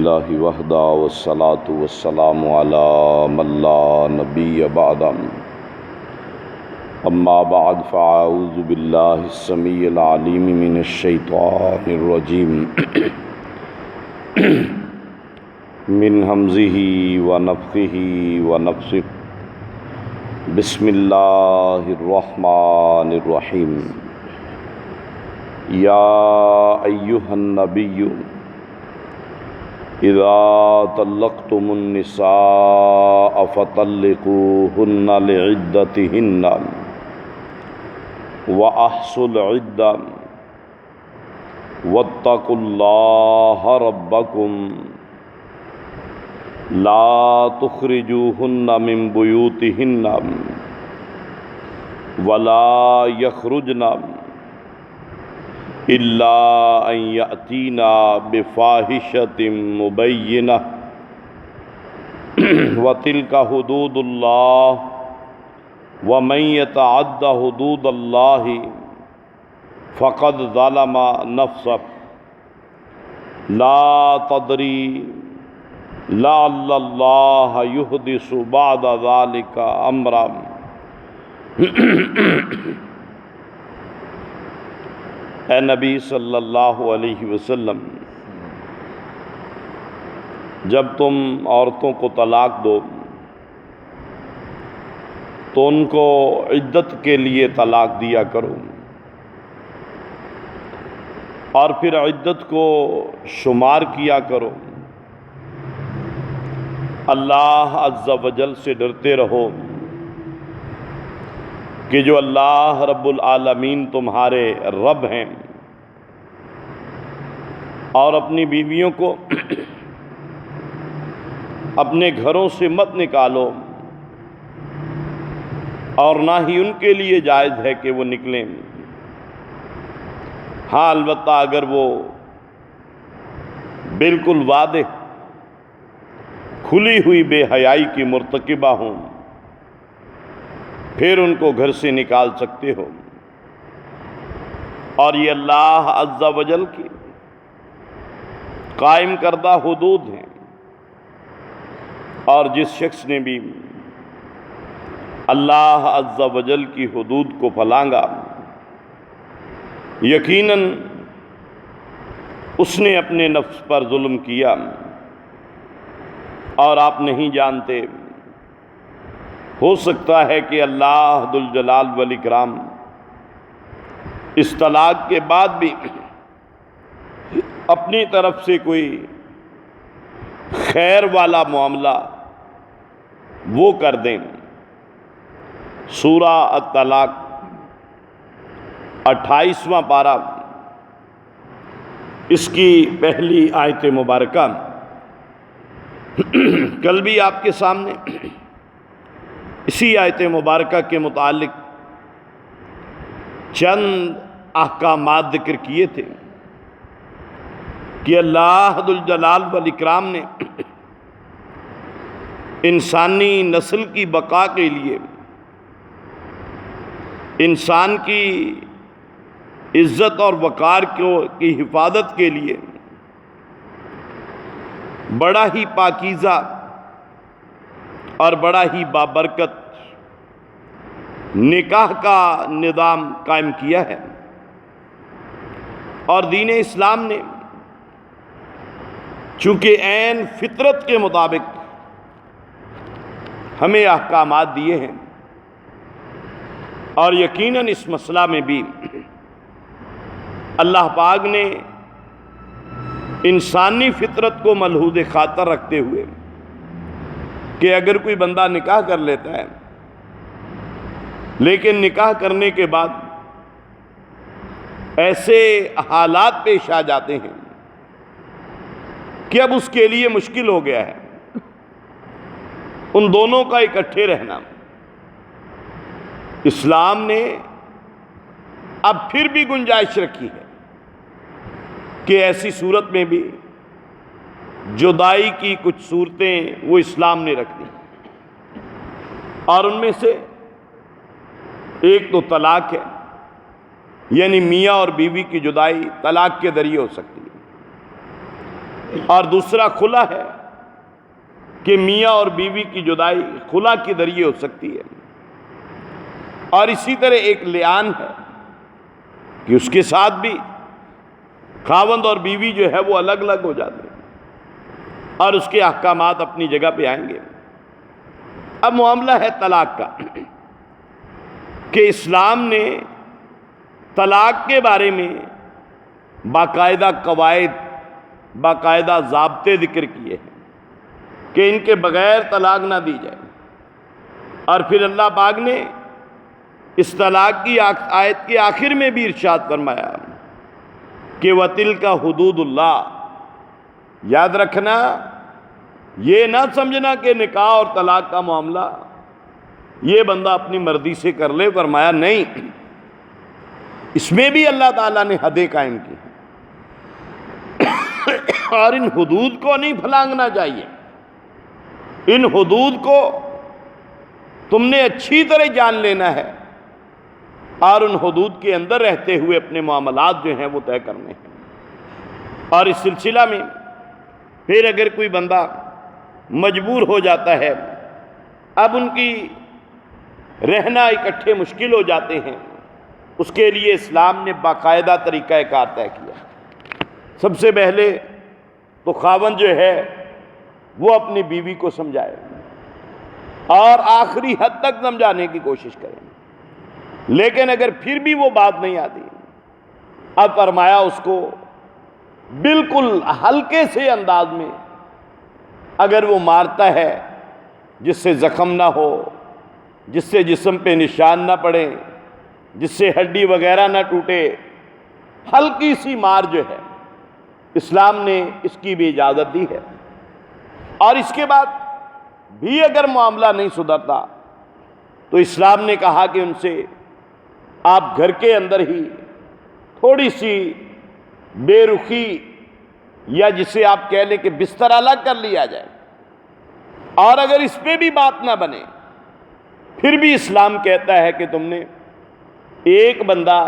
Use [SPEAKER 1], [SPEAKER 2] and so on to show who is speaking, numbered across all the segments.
[SPEAKER 1] للہ وحدہ والصلاة والسلام علی من لا نبی بعد اما بعد فاعوذ باللہ السمیع العلیم من الشیطان الرجیم من ہمزہ ونفخہ ونفثہ بسم اللہ الرحمن الرحیم یا ایہا النبی اذا طلقتم النساء فطلقوهن لعدتهن وأحصوا العدة واتقوا الله ربكم لا تخرجوهن من بيوتهن ولا يخرجن إلا أن يأتينا بفاحشة مبينة وتلك حدود الله ومن يتعد حدود الله فقد ظلم نفسه لا تدري لعل الله يحدث بعد ذلك أمرا اے نبی صلی اللہ علیہ وسلم، جب تم عورتوں کو طلاق دو تو ان کو عدت کے لیے طلاق دیا کرو، اور پھر عدت کو شمار کیا کرو۔ اللہ عز و جل سے ڈرتے رہو کہ جو اللہ رب العالمین تمہارے رب ہیں، اور اپنی بیویوں کو اپنے گھروں سے مت نکالو، اور نہ ہی ان کے لیے جائز ہے کہ وہ نکلیں۔ ہاں، البتہ اگر وہ بالکل واضح کھلی ہوئی بے حیائی کی مرتکبہ ہوں، پھر ان کو گھر سے نکال سکتے ہو۔ اور یہ اللہ عز و جل کی قائم کردہ حدود ہیں، اور جس شخص نے بھی اللہ عز و جل کی حدود کو پھلانگا، یقیناً اس نے اپنے نفس پر ظلم کیا، اور آپ نہیں جانتے، ہو سکتا ہے کہ اللہ ذوالجلال والاکرام اس طلاق کے بعد بھی اپنی طرف سے کوئی خیر والا معاملہ وہ کر دیں۔ سورہ الطلاق 28واں پارہ، اس کی پہلی آیت مبارکہ کل بھی آپ کے سامنے اسی آیت مبارکہ کے متعلق چند احکامات ذکر کیے تھے کہ اللہ ذوالجلال والاکرام نے انسانی نسل کی بقا کے لیے، انسان کی عزت اور وقار کی حفاظت کے لیے بڑا ہی پاکیزہ اور بڑا ہی بابرکت نکاح کا نظام قائم کیا ہے، اور دین اسلام نے چونکہ عین فطرت کے مطابق ہمیں احکامات دیے ہیں، اور یقیناً اس مسئلہ میں بھی اللہ پاک نے انسانی فطرت کو ملحوظ خاطر رکھتے ہوئے کہ اگر کوئی بندہ نکاح کر لیتا ہے، لیکن نکاح کرنے کے بعد ایسے حالات پیش آ جاتے ہیں کہ اب اس کے لیے مشکل ہو گیا ہے ان دونوں کا اکٹھے رہنا، اسلام نے اب پھر بھی گنجائش رکھی ہے کہ ایسی صورت میں بھی جدائی کی کچھ صورتیں وہ اسلام نے رکھ دی، اور ان میں سے ایک تو طلاق ہے، یعنی میاں اور بیوی کی جدائی طلاق کے ذریعے ہو سکتی ہے۔ اور دوسرا خلا ہے کہ میاں اور بیوی کی جدائی خلا کے ذریعے ہو سکتی ہے، اور اسی طرح ایک لعان ہے کہ اس کے ساتھ بھی خاوند اور بیوی جو ہے وہ الگ الگ ہو جاتے ہیں، اور اس کے احکامات اپنی جگہ پہ آئیں گے۔ اب معاملہ ہے طلاق کا کہ اسلام نے طلاق کے بارے میں باقاعدہ قواعد، باقاعدہ ضابطے ذکر کیے ہیں کہ ان کے بغیر طلاق نہ دی جائے، اور پھر اللہ پاک نے اس طلاق کی آیت کے آخر میں بھی ارشاد فرمایا کہ وَتِلْكَ حدود اللہ۔ یاد رکھنا، یہ نہ سمجھنا کہ نکاح اور طلاق کا معاملہ یہ بندہ اپنی مرضی سے کر لے، فرمایا نہیں، اس میں بھی اللہ تعالیٰ نے حدیں قائم کی اور ان حدود کو نہیں پھلانگنا چاہیے۔ ان حدود کو تم نے اچھی طرح جان لینا ہے اور ان حدود کے اندر رہتے ہوئے اپنے معاملات جو ہیں وہ طے کرنے ہیں۔ اور اس سلسلہ میں پھر اگر کوئی بندہ مجبور ہو جاتا ہے، اب ان کی رہنا اکٹھے مشکل ہو جاتے ہیں، اس کے لیے اسلام نے باقاعدہ طریقہ کار طے کیا۔ سب سے پہلے تو خاوند جو ہے وہ اپنی بیوی کو سمجھائے اور آخری حد تک سمجھانے کی کوشش کرے، لیکن اگر پھر بھی وہ بات نہیں آتی، اب فرمایا اس کو بالکل ہلکے سے انداز میں اگر وہ مارتا ہے جس سے زخم نہ ہو، جس سے جسم پہ نشان نہ پڑے، جس سے ہڈی وغیرہ نہ ٹوٹے، ہلکی سی مار جو ہے اسلام نے اس کی بھی اجازت دی ہے۔ اور اس کے بعد بھی اگر معاملہ نہیں سدھرتا تو اسلام نے کہا کہ ان سے آپ گھر کے اندر ہی تھوڑی سی بے رخی، یا جسے آپ کہہ لیں کہ بستر الگ کر لیا جائے، اور اگر اس پہ بھی بات نہ بنے پھر بھی اسلام کہتا ہے کہ تم نے ایک بندہ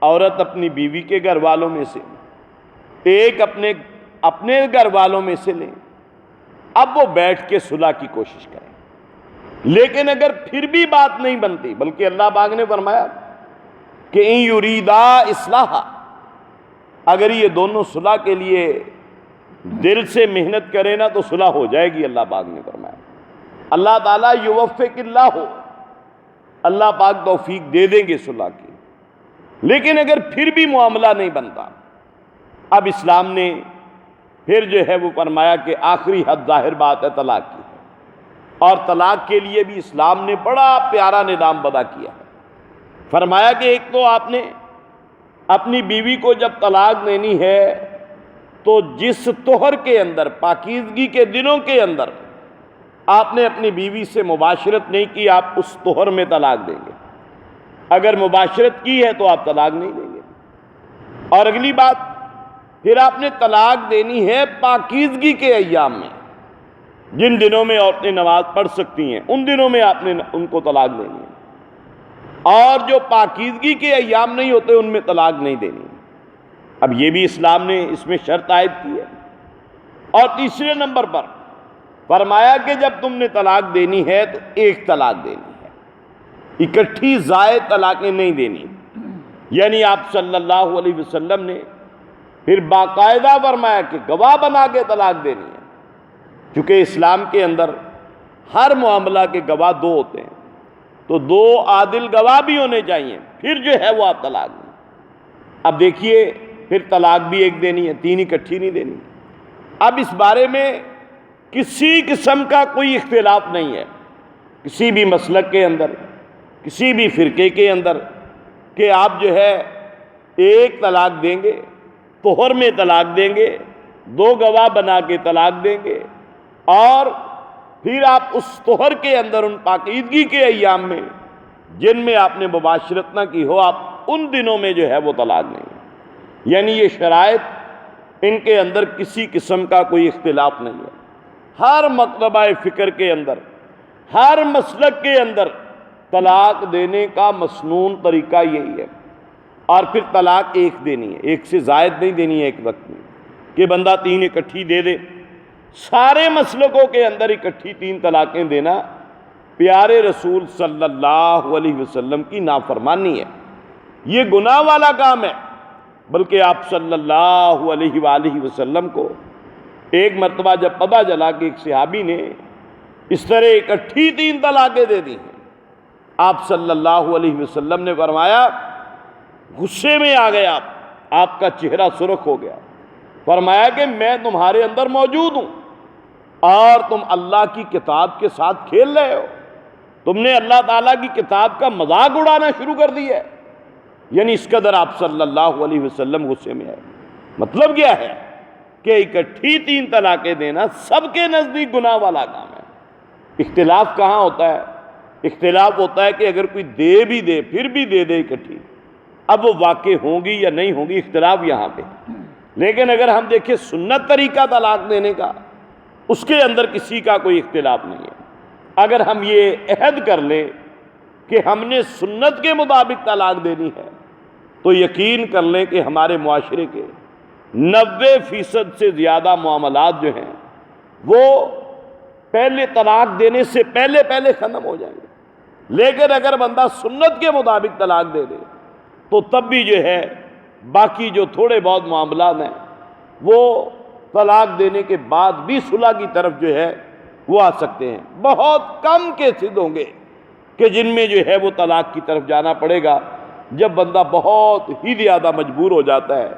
[SPEAKER 1] عورت اپنی بیوی کے گھر والوں میں سے، ایک اپنے گھر والوں میں سے لیں، اب وہ بیٹھ کے صلح کی کوشش کریں۔ لیکن اگر پھر بھی بات نہیں بنتی، بلکہ اللہ پاک نے فرمایا کہ ان یریدا اصلاحا، اگر یہ دونوں صلح کے لیے دل سے محنت کرے نا تو صلح ہو جائے گی۔ اللہ پاک نے فرمایا، اللہ تعالیٰ یوفق اللہ، اللہ پاک توفیق دے دیں گے صلح کی۔ لیکن اگر پھر بھی معاملہ نہیں بنتا، اب اسلام نے پھر جو ہے وہ فرمایا کہ آخری حد ظاہر بات ہے طلاق کی ہے، اور طلاق کے لیے بھی اسلام نے بڑا پیارا نظام بدا کیا ہے۔ فرمایا کہ ایک تو آپ نے اپنی بیوی کو جب طلاق دینی ہے تو جس طہر کے اندر، پاکیزگی کے دنوں کے اندر آپ نے اپنی بیوی سے مباشرت نہیں کی، آپ اس طہر میں طلاق دیں گے۔ اگر مباشرت کی ہے تو آپ طلاق نہیں دیں گے۔ اور اگلی بات، پھر آپ نے طلاق دینی ہے پاکیزگی کے ایام میں، جن دنوں میں عورتیں نماز پڑھ سکتی ہیں ان دنوں میں آپ نے ان کو طلاق دینی ہے، اور جو پاکیزگی کے ایام نہیں ہوتے ان میں طلاق نہیں دینی۔ اب یہ بھی اسلام نے اس میں شرط عائد کی ہے۔ اور تیسرے نمبر پر فرمایا کہ جب تم نے طلاق دینی ہے تو ایک طلاق دینی ہے، اکٹھی زائد طلاقیں نہیں دینی۔ یعنی آپ صلی اللہ علیہ وسلم نے پھر باقاعدہ فرمایا کہ گواہ بنا کے طلاق دینی ہے، کیونکہ اسلام کے اندر ہر معاملہ کے گواہ دو ہوتے ہیں، تو دو عادل گواہ بھی ہونے چاہیے، پھر جو ہے وہ آپ طلاق دیں۔ اب دیکھیے، پھر طلاق بھی ایک دینی ہے، تین اکٹھی نہیں دینی۔ اب اس بارے میں کسی قسم کا کوئی اختلاف نہیں ہے کسی بھی مسلک کے اندر، کسی بھی فرقے کے اندر، کہ آپ جو ہے ایک طلاق دیں گے، طہر میں طلاق دیں گے، دو گواہ بنا کے طلاق دیں گے، اور پھر آپ اس طہر کے اندر ان پاکیزگی کے ایام میں جن میں آپ نے مباشرت نہ کی ہو، آپ ان دنوں میں جو ہے وہ طلاق دیں گے۔ یعنی یہ شرائط، ان کے اندر کسی قسم کا کوئی اختلاف نہیں ہے۔ ہر مکتبہ فکر کے اندر، ہر مسلک کے اندر طلاق دینے کا مسنون طریقہ یہی ہے۔ اور پھر طلاق ایک دینی ہے، ایک سے زائد نہیں دینی ہے ایک وقت میں۔ کہ بندہ 3 اکٹھی دے دے۔ سارے مسلکوں کے اندر اکٹھی 3 طلاقیں دینا پیارے رسول صلی اللہ علیہ وسلم کی نافرمانی ہے، یہ گناہ والا کام ہے۔ بلکہ آپ صلی اللہ علیہ وآلہ وسلم کو ایک مرتبہ جب پتہ چلا کہ ایک صحابی نے اس طرح اکٹھی 3 طلاقیں دے دی ہیں، آپ صلی اللہ علیہ وسلم نے فرمایا، غصے میں آ گئے آپ کا چہرہ سرخ ہو گیا، فرمایا کہ میں تمہارے اندر موجود ہوں اور تم اللہ کی کتاب کے ساتھ کھیل رہے ہو، تم نے اللہ تعالیٰ کی کتاب کا مذاق اڑانا شروع کر دیا ہے۔ یعنی اس قدر آپ صلی اللہ علیہ وسلم غصے میں آئے۔ مطلب کیا ہے کہ اکٹھی 3 طلاقیں دینا سب کے نزدیک گناہ والا کام ہے۔ اختلاف کہاں ہوتا ہے؟ اختلاف ہوتا ہے کہ اگر کوئی دے بھی دے پھر بھی دے دے اکٹھی، اب وہ واقع ہوں گی یا نہیں ہوں گی، اختلاف یہاں پہ۔ لیکن اگر ہم دیکھیں سنت طریقہ طلاق دینے کا، اس کے اندر کسی کا کوئی اختلاف نہیں ہے۔ اگر ہم یہ عہد کر لیں کہ ہم نے سنت کے مطابق طلاق دینی ہے، تو یقین کر لیں کہ ہمارے معاشرے کے 90% سے زیادہ معاملات جو ہیں وہ پہلے طلاق دینے سے پہلے ختم ہو جائیں گے۔ لیکن اگر بندہ سنت کے مطابق طلاق دے دے تو تب بھی جو ہے باقی جو تھوڑے بہت معاملات ہیں وہ طلاق دینے کے بعد بھی صلح کی طرف جو ہے وہ آ سکتے ہیں۔ بہت کم کیسز ہوں گے کہ جن میں جو ہے وہ طلاق کی طرف جانا پڑے گا، جب بندہ بہت ہی زیادہ مجبور ہو جاتا ہے،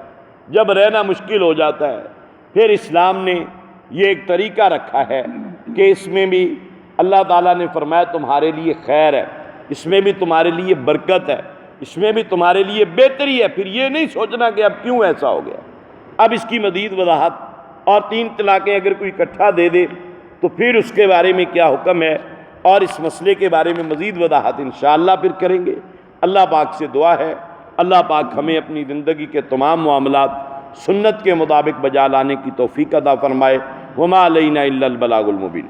[SPEAKER 1] جب رہنا مشکل ہو جاتا ہے۔ پھر اسلام نے یہ ایک طریقہ رکھا ہے کہ اس میں بھی اللہ تعالیٰ نے فرمایا تمہارے لیے خیر ہے، اس میں بھی تمہارے لیے برکت ہے، اس میں بھی تمہارے لیے بہتری ہے۔ پھر یہ نہیں سوچنا کہ اب کیوں ایسا ہو گیا۔ اب اس کی مزید وضاحت، اور 3 طلاقیں اگر کوئی اکٹھا دے دے تو پھر اس کے بارے میں کیا حکم ہے، اور اس مسئلے کے بارے میں مزید وضاحت انشاءاللہ پھر کریں گے۔ اللہ پاک سے دعا ہے اللہ پاک ہمیں اپنی زندگی کے تمام معاملات سنت کے مطابق بجا لانے کی توفیق عطا فرمائے۔ وما علینا الا البلاغ المبین۔